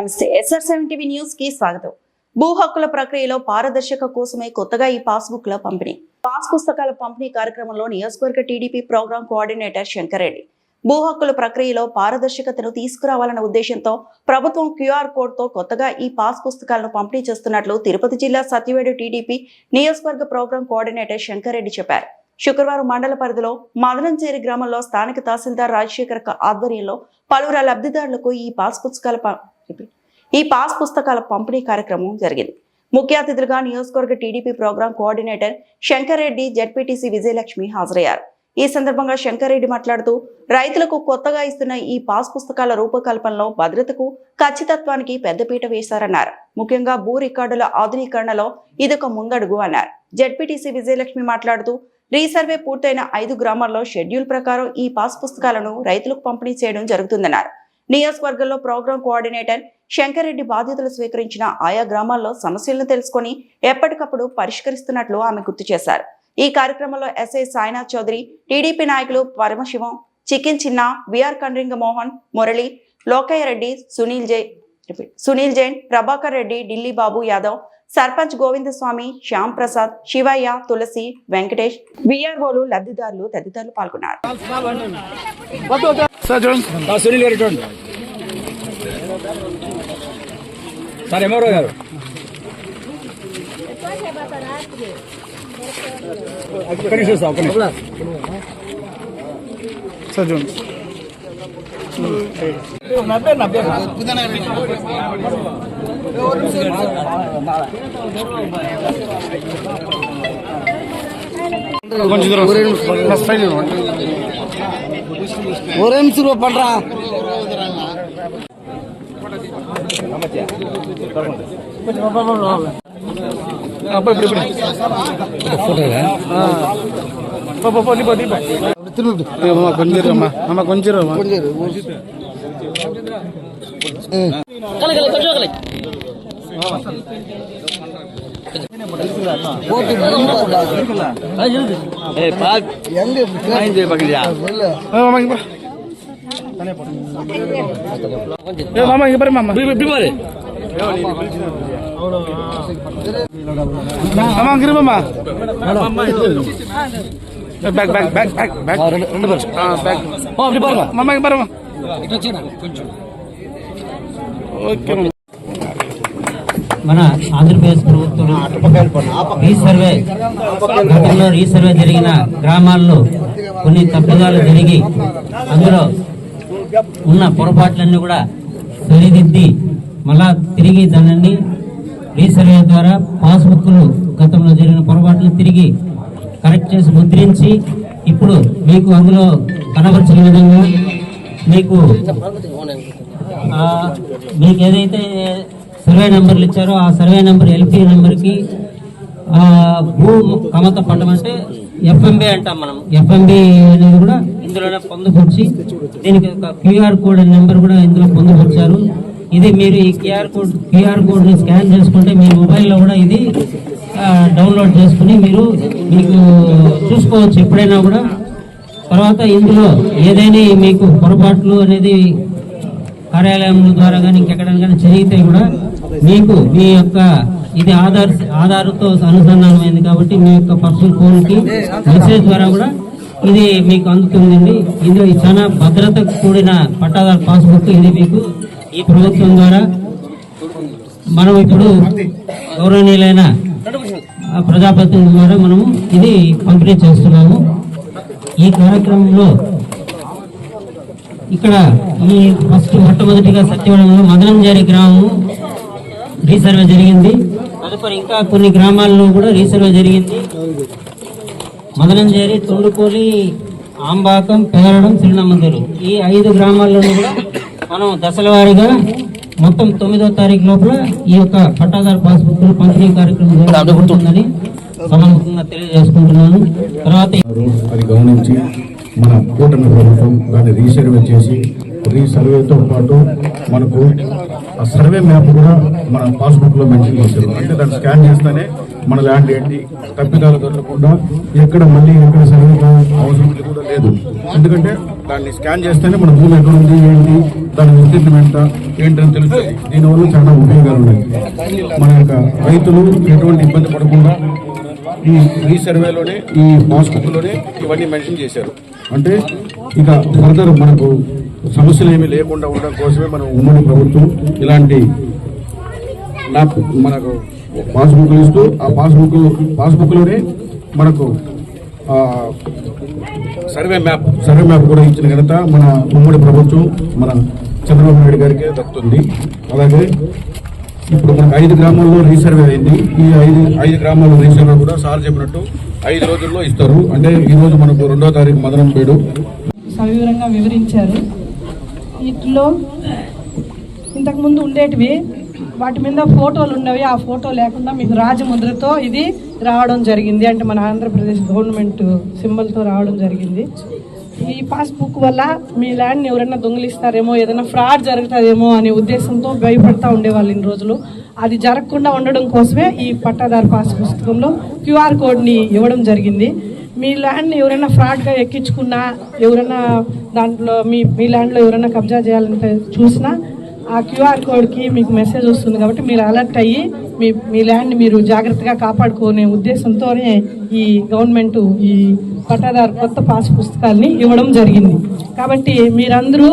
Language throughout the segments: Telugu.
నమస్తే SR7 టీవీ న్యూస్ కి స్వాగతం. భూ హక్కుల ప్రక్రియలో పారదర్శక కోసమే కొత్తగా ఈ పాస్బుక్ల పంపిణీ పాస్ పుస్తకాల పంపిణీ కార్యక్రమంలో నియోజకవర్గ TDP programme coordinator Shankar Reddy భూ హక్కుల ప్రక్రియలో పారదర్శకతను తీసుకురావాలన్న ఉద్దేశంతో ప్రభుత్వం QR కోడ్తో కొత్తగా ఈ పాస్ పుస్తకాలను పంపిణీ చేస్తున్నట్లు తిరుపతి జిల్లా సత్యవేడు టీడీపీ నియోజకవర్గ ప్రోగ్రామ్ కోఆర్డినేటర్ శంకర్ రెడ్డి చెప్పారు. శుక్రవారం మండల పరిధిలో మదనంచేరి గ్రామంలో స్థానిక తహసీల్దార్ రాజశేఖర్ ఆధ్వర్యంలో పలువురు లబ్ధిదారులకు ఈ పాస్ పుస్తకాల పంపిణీ కార్యక్రమం జరిగింది. ముఖ్య అతిథులుగా నియోజకవర్గ TDP programme coordinator Shankar Reddy, ZPTC Vijayalakshmi హాజరయ్యారు. ఈ సందర్భంగా శంకర్ రెడ్డి మాట్లాడుతూ రైతులకు కొత్తగా ఇస్తున్న ఈ పాస్ పుస్తకాల రూపకల్పనలో భద్రతకు, ఖచ్చితత్వానికి పెద్దపీట వేశారన్నారు. ముఖ్యంగా భూ రికార్డుల ఆధునీకరణలో ఇదొక ముందడుగు అన్నారు. జెడ్పీటీసీ విజయలక్ష్మి మాట్లాడుతూ రీసర్వే పూర్తయిన 5 గ్రామాల్లో షెడ్యూల్ ప్రకారం ఈ పాస్ పుస్తకాలను రైతులకు పంపిణీ చేయడం జరుగుతుందన్నారు. నియోజకవర్గంలో ప్రోగ్రామ్ కోఆర్డినేటర్ శంకర్ రెడ్డి బాధ్యతలు స్వీకరించిన ఆయా గ్రామాల్లో సమస్యలను తెలుసుకుని ఎప్పటికప్పుడు పరిష్కరిస్తున్నట్లు ఆమె గుర్తు చేశారు. ఈ కార్యక్రమంలో ఎస్ఐ సాయినాథ్ చౌదరి, టీడీపీ నాయకులు పరమశివం, చికెన్ చిన్న, విఆర్ కండ్రింగ మోహన్, మురళి, లోకయ్య రెడ్డి, సునీల్ జైన్, ప్రభాకర్ రెడ్డి, ఢిల్లీ బాబు యాదవ్, సర్పంచ్ గోవిందస్వామి, శ్యామ్ ప్రసాద్, శివయ్య, తులసి, వెంకటేష్, విఆర్ఓలు, లబ్ధిదారులు తదితరులు పాల్గొన్నారు. ஒரு நிமிஷம் பண்றா கொஞ்சம் మన ఆంధ్రప్రదేశ్ ప్రభుత్వం రీసర్వే జరిగిన గ్రామాల్లో కొన్ని తప్పిదాలు జరిగి అందులో ఉన్న పొరపాట్లన్నీ కూడా సరిదిద్ది మళ్ళా తిరిగి దానిని రీసర్వే ద్వారా పాస్బుక్లు గతంలో జరిగిన పొరపాట్లు తిరిగి కరెక్ట్ చేసి ముద్రించి ఇప్పుడు మీకు అందులో కనబరిచిన విధంగా మీకు ఏదైతే సర్వే నెంబర్లు ఇచ్చారో ఆ సర్వే నెంబర్ LP నెంబర్కి భూ కమత పట్టం అంటే FMB అంటాం మనం. FMB అనేది కూడా ఇందులోనే పొందుపరిచి దీనికి ఒక QR కోడ్ నెంబర్ కూడా ఇందులో పొందుపరిచారు. ఇది మీరు ఈ QR కోడ్ని స్కాన్ చేసుకుంటే మీ మొబైల్లో కూడా ఇది డౌన్లోడ్ చేసుకుని మీకు చూసుకోవచ్చు ఎప్పుడైనా కూడా. తర్వాత ఇందులో ఏదైనా మీకు పొరపాట్లు అనేది కార్యాలయం ద్వారా కానీ ఇంకెక్కడైనా కానీ జరిగితే కూడా మీకు మీ యొక్క ఇది ఆధార్తో అనుసంధానమైంది కాబట్టి మీ యొక్క పర్సనల్ ఫోన్కి మెసేజ్ ద్వారా కూడా ఇది మీకు అందుతుందండి. ఇది చాలా భద్రతకు కూడిన పట్టాదారు పాస్బుక్. ఇది మీకు ఈ ప్రభుత్వం ద్వారా మనం ఇప్పుడు గౌరవనీయులైన ప్రజాప్రతినిధుల ద్వారా మనము ఇది పంపిణీ చేస్తున్నాము. ఈ కార్యక్రమంలో ఇక్కడ ఈ మొట్టమొదటిగా సత్యవరంలో మదనంచేరి గ్రామము రీసర్వే జరిగింది. తదుపరి ఇంకా కొన్ని గ్రామాల్లో కూడా రీసర్వే జరిగింది. మదనంచేరి, తొండుకోలి, ఆంబాకం, పేరడం, శ్రీనమందరు ఈ 5 గ్రామాల్లోనూ కూడా మనం దశల వారీగా మొత్తం 9వ తారీఖు లోపల ఈ యొక్క పట్టాదారు పాస్బుక్ పంపిణీ కార్యక్రమం జరుగుతుందని సమూహంగా తెలియజేసుకుంటున్నాను. తర్వాత అది గమనించి మన కూటమి ప్రభుత్వం దాన్ని రీసర్వే చేసి రీసర్వేతో పాటు మనకు ఆ సర్వే మ్యాప్ కూడా మన పాస్బుక్ లో మెన్షన్ చేశారు. అంటే దాన్ని స్కాన్ చేస్తేనే మన ల్యాండ్ ఏంటి తప్పిదాలు దొరకకుండా ఎక్కడ మళ్ళీ ఎక్కడ సర్వే అవసరం కూడా లేదు. ఎందుకంటే దాన్ని స్కాన్ చేస్తేనే మన భూమి ఎక్కడ ఉంది ఏంటి దాని విస్తీర్ణం ఎంత ఏంటని తెలుస్తుంది. దీనివల్ల చాలా ఉపయోగాలు ఉన్నాయి. మన యొక్క రైతులు ఎటువంటి ఇబ్బంది పడకుండా ఈ రీసర్వేలోనే ఈ పాస్బుక్ లోనే ఇవన్నీ మెన్షన్ చేశారు. అంటే ఇక ఫర్దర్ మనకు సమస్యలు ఏమీ లేకుండా ఉండడం కోసమే మనం ఉమ్మడి ప్రభుత్వం ఇలాంటి మనకు పాస్బుక్లు ఇస్తూ ఆ పాస్బుక్ లోనే మనకు సర్వే మ్యాప్ కూడా ఇచ్చిన ఘనత మన ఉమ్మడి ప్రభుత్వం మన చంద్రబాబు నాయుడు గారికి దక్కుతుంది. అలాగే ఇప్పుడు మనకు 5 గ్రామాల్లో రీసర్వే అయింది. ఈ 5 గ్రామాల్లో రీసర్వే కూడా సార్ చెప్పినట్టు 5 రోజుల్లో ఇస్తారు. అంటే ఈ రోజు మనకు 2వ తారీఖు మదనంపేడు సవివరంగా వివరించారు. వీటిలో ఇంతకుముందు ఉండేటివి వాటి మీద ఫోటోలు ఉన్నవి, ఆ ఫోటో లేకుండా మీకు రాజముద్రతో ఇది రావడం జరిగింది. అంటే మన ఆంధ్రప్రదేశ్ గవర్నమెంట్ సింబల్తో రావడం జరిగింది. ఈ పాస్బుక్ వల్ల మీ ల్యాండ్ని ఎవరైనా దొంగిలిస్తారేమో, ఏదైనా ఫ్రాడ్ జరుగుతుందేమో అనే ఉద్దేశంతో భయపడతా ఉండేవాళ్ళు ఇన్ని రోజులు. అది జరగకుండా ఉండడం కోసమే ఈ పట్టాదారు పాస్ పుస్తకంలో QR కోడ్ని ఇవ్వడం జరిగింది. మీ ల్యాండ్ని ఎవరైనా ఫ్రాడ్గా ఎక్కించుకున్నా, ఎవరైనా దాంట్లో మీ ల్యాండ్లో ఎవరైనా కబ్జా చేయాలంటే చూసినా ఆ QR కోడ్కి మీకు మెసేజ్ వస్తుంది. కాబట్టి మీరు అలర్ట్ అయ్యి మీ ల్యాండ్ని మీరు జాగ్రత్తగా కాపాడుకునే ఉద్దేశంతోనే ఈ గవర్నమెంట్ ఈ పట్టాదారు కొత్త పాస్ పుస్తకాలని ఇవ్వడం జరిగింది. కాబట్టి మీరందరూ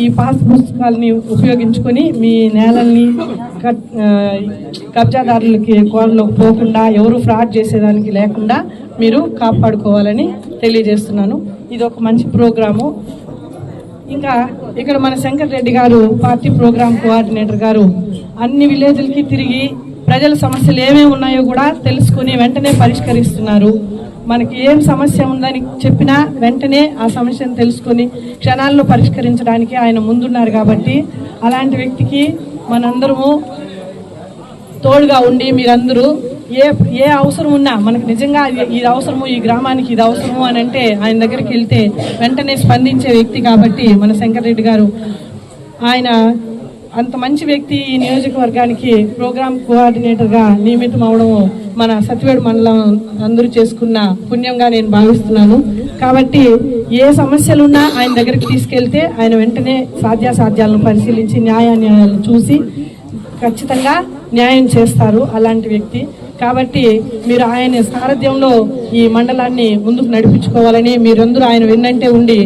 ఈ పాస్ పుస్తకాలని ఉపయోగించుకొని మీ నేలల్ని కబ్జాదారులకి కోడలోకి పోకుండా, ఎవరు ఫ్రాడ్ చేసేదానికి లేకుండా మీరు కాపాడుకోవాలని తెలియజేస్తున్నాను. ఇది ఒక మంచి ప్రోగ్రాము. ఇంకా ఇక్కడ మన శంకర్ రెడ్డి గారు పార్టీ ప్రోగ్రామ్ కోఆర్డినేటర్ గారు అన్ని విలేజ్లకి తిరిగి ప్రజల సమస్యలు ఏమేమి ఉన్నాయో కూడా తెలుసుకుని వెంటనే పరిష్కరిస్తున్నారు. మనకి ఏం సమస్య ఉందని చెప్పినా వెంటనే ఆ సమస్యను తెలుసుకొని క్షణాల్లో పరిష్కరించడానికి ఆయన ముందున్నారు. కాబట్టి అలాంటి వ్యక్తికి మనందరము తోడుగా ఉండి మీరందరూ ఏ అవసరం ఉన్నా, మనకు నిజంగా ఇది అవసరము, ఈ గ్రామానికి ఇది అవసరము అని అంటే ఆయన దగ్గరికి వెళ్తే వెంటనే స్పందించే వ్యక్తి. కాబట్టి మన శంకర్ రెడ్డి గారు ఆయన అంత మంచి వ్యక్తి ఈ నియోజకవర్గానికి ప్రోగ్రామ్ కోఆర్డినేటర్గా నియమితం అవడం మన సత్యవేడు మండలం అందరూ చేసుకున్న పుణ్యంగా నేను భావిస్తున్నాను. కాబట్టి ఏ సమస్యలున్నా ఆయన దగ్గరికి తీసుకెళ్తే ఆయన వెంటనే సాధ్యాసాధ్యాలను పరిశీలించి న్యాయాలు చూసి ఖచ్చితంగా న్యాయం చేస్తారు అలాంటి వ్యక్తి. కాబట్టి మీరు ఆయన సారథ్యంలో ఈ మండలాన్ని ముందుకు నడిపించుకోవాలని, మీరందరూ ఆయన వెన్నంటే ఉండి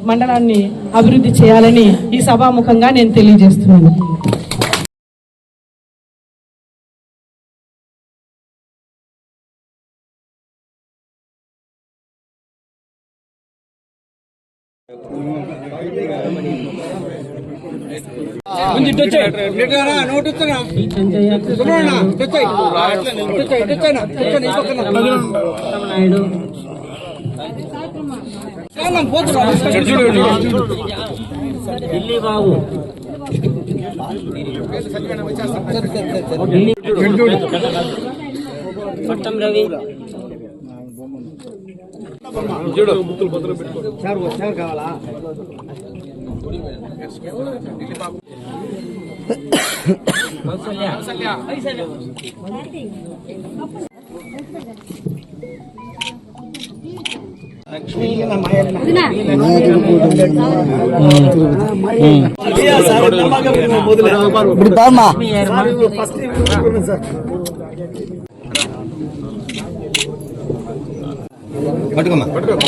మండలాన్ని అభివృద్ధి చేయాలని ఈ సభాముఖంగా నేను తెలియజేస్తున్నాను. ఢిల్లీ బాబు పట్టం రవి కావాలా పట్టుకోమ్మా.